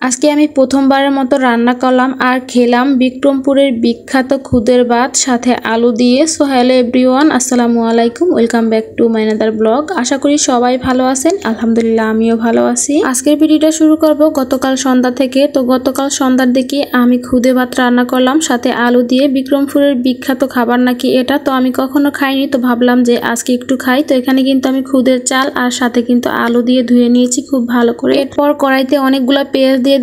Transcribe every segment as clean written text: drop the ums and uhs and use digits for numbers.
আজকে আমি প্রথমবারের মতো রান্না করলাম আর খেলাম বিক্রমপুরের বিখ্যাত খুদের ভাত সাথে আলু দিয়ে। সো হ্যালো এভরিওয়ান, আসসালামু আলাইকুম, welcome back to my another blog. আশা করি সবাই ভালো আছেন, আলহামদুলিল্লাহ আমিও ভালো আছি। আজকের ভিডিওটা শুরু করব গতকাল সন্ধ্যা থেকে। তো গতকাল সন্ধ্যার দিকে আমি খুদে ভাত রান্না করলাম সাথে আলু দিয়ে। বিক্রমপুরের বিখ্যাত খাবার নাকি এটা, তো আমি কখনো খাইনি, তো ভাবলাম যে আজকে একটু খাই। তো এখানে কিন্তু আমি খুদের চাল আর সাথে কিন্তু আলু দিয়ে ধুয়ে নিয়েছি খুব ভালো করে। এরপর কড়াইতে অনেকগুলো পেঁয়াজ দিয়ে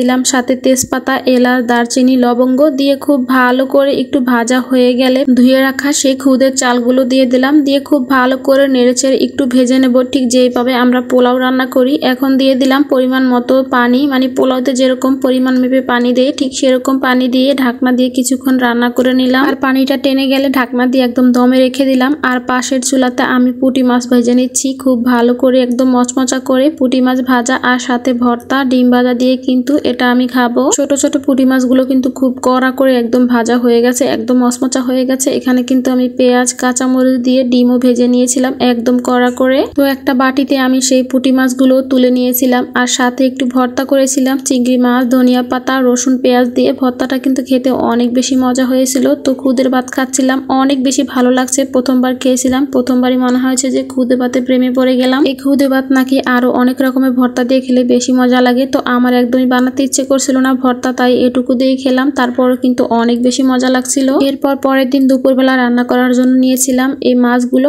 দিলাম সাথে তেজপাতা, এলাচ, দারচিনি, লবঙ্গ দিয়ে খুব ভালো করে একটু ভাজা হয়ে গেলে ধুয়ে রাখা সেই খুদের চালগুলো দিয়ে দিলাম। দিয়ে খুব ভালো করে নেড়েচেড়ে একটু ভেজে নেব, ঠিক যেভাবে আমরা পোলাও রান্না করি। এখন দিয়ে দিলাম পরিমাণ মতো পানি, মানে পোলাওতে যেরকম পরিমাণ মেপে পানি দেয় ঠিক সেরকম পানি দিয়ে ঢাকনা দিয়ে কিছুক্ষণ রান্না করে নিলাম। আর পানিটা টেনে গেলে ঢাকনা দিয়ে একদম দমে রেখে দিলাম। আর পাশের চুলাতে আমি পুঁটি মাছ ভেজে নিচ্ছি খুব ভালো করে, একদম মচমচা করে পুঁটি মাছ ভাজা আর সাথে ভর্তা ডিম ভাজা দিয়ে কিন্তু এটা আমি খাবো। ছোট ছোট পুঁটি মাছগুলো কিন্তু খুব কড়া করে একদম ভাজা হয়ে গেছে, একদম মচমচা হয়ে গেছে। এখানে কিন্তু আমি পেঁয়াজ কাঁচামরিচ দিয়ে ডিমও ভেজে নিয়েছিলাম একদম কড়া করে। তো একটা বাটিতে আমি সেই পুঁটি মাছগুলো তুলে নিয়েছিলাম আর সাথে একটু ভর্তা করেছিলাম চিংড়ি মাছ, ধনিয়া পাতা, রসুন, পেঁয়াজ দিয়ে। ভর্তাটা কিন্তু খেতে অনেক বেশি মজা হয়েছিল। তো খুদের ভাত খাচ্ছিলাম, অনেক বেশি ভালো লাগছে। প্রথমবার খেয়েছিলাম, প্রথমবারই মনে হয়েছে যে খুদে ভাতে প্রেমে পড়ে গেলাম। এই খুদে ভাত নাকি আরো অনেক রকমের ভর্তা দিয়ে খেলে বেশি মজা লাগে। তো আমার একদমই বানাতে ইচ্ছে করছিল না ভর্তা, তাই এটুকু দিয়ে খেলাম। তারপর কিন্তু অনেক বেশি মজা লাগছিল। এরপর পরের দিন দুপুরবেলা রান্না করার জন্য নিয়েছিলাম এই মাছগুলো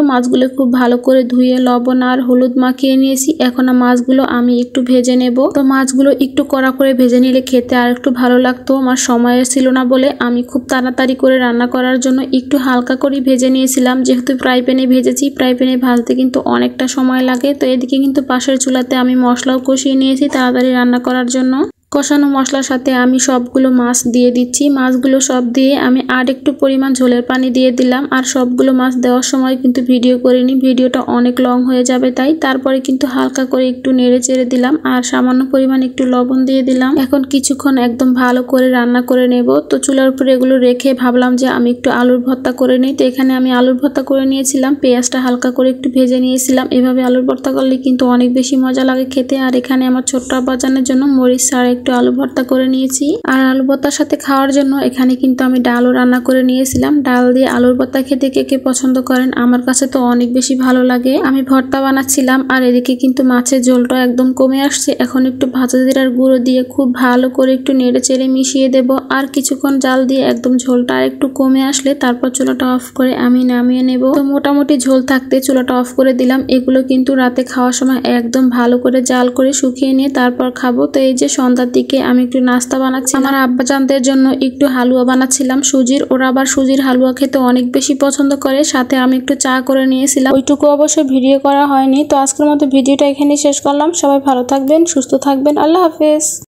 খুব ভালো করে ধুয়ে লবণ আর হলুদ মাখিয়ে নিয়েছি। এখন মাছগুলো আমি একটু ভেজে নেব। তো মাছগুলো একটু কড়া করে ভেজে নিলে খেতে আর একটু ভালো লাগতো। আমার সময় ছিল না বলে আমি খুব তাড়াতাড়ি করে রান্না করার জন্য একটু হালকা করে ভেজে নিয়েছিলাম। যেহেতু ফ্রাই প্যানে ভেজেছি, ফ্রাই প্যানে ভাজতে কিন্তু অনেকটা সময় লাগে। তো এদিকে কিন্তু পাশের চুলাতে আমি মশলাও কষিয়ে নিয়েছি তাড়াতাড়ি রান্না করার জন্য। কষানো মশলার সাথে আমি সবগুলো মাছ দিয়ে দিচ্ছি। মাছগুলো সব দিয়ে আমি আর একটু পরিমাণ ঝোলের পানি দিয়ে দিলাম। আর সবগুলো মাছ দেওয়ার সময় কিন্তু ভিডিও করিনি, ভিডিওটা অনেক লং হয়ে যাবে তাই। তারপরে কিন্তু হালকা করে একটু নেড়ে চেড়ে দিলাম আর সামান্য পরিমাণ একটু লবণ দিয়ে দিলাম। এখন কিছুক্ষণ একদম ভালো করে রান্না করে নেব। তো চুলার উপরে এগুলো রেখে ভাবলাম যে আমি একটু আলুর ভর্তা করে নিই। তো এখানে আমি আলুর ভর্তা করে নিয়েছিলাম, পেঁয়াজটা হালকা করে একটু ভেজে নিয়েছিলাম। এভাবে আলুর ভর্তা করলে কিন্তু অনেক বেশি মজা লাগে খেতে। আর এখানে আমার ছোট্ট আব্বাজানের জন্য মরিচ ছাড়া একটু আলু ভর্তা করে নিয়েছি। আর আলু ভর্তার সাথে খাওয়ার জন্য এখানে কিন্তু আমি ডালও রান্না করে নিয়েছিলাম। ডাল দিয়ে আলুর ভর্তা খেতে কে কে পছন্দ করেন, আমার কাছে তো অনেক বেশি ভালো লাগে। আমি ভর্তা বানাচ্ছিলাম আর এদিকে কিন্তু মাছের ঝোলটা একদম কমে আসছে। এখন একটু ভাজা জিরার গুঁড়ো দিয়ে খুব ভালো করে একটু নেড়ে চেড়ে মিশিয়ে দেব। আর কিছুক্ষণ জাল দিয়ে একদম ঝোলটা আর একটু কমে আসলে তারপর চুলাটা অফ করে আমি নামিয়ে নেব। তো মোটামুটি ঝোল থাকতে চুলাটা অফ করে দিলাম। এগুলো কিন্তু রাতে খাওয়ার সময় একদম ভালো করে জাল করে শুকিয়ে নিয়ে তারপর খাবো। তো এই যে সন্ধ্যার দিকে আমি একটু নাস্তা বানাচ্ছি। আমার আব্বাজানদের জন্য একটু হালুয়া বানাচ্ছিলাম সুজির। ওরা আবার সুজির হালুয়া খেতে অনেক বেশি পছন্দ করে। সাথে আমি একটু চা করে নিয়েছিলাম, ওইটুকু অবশ্যই ভিডিও করা হয়নি। তো আজকের মতো ভিডিওটা এখানেই শেষ করলাম। সবাই ভালো থাকবেন, সুস্থ থাকবেন, আল্লাহ হাফেজ।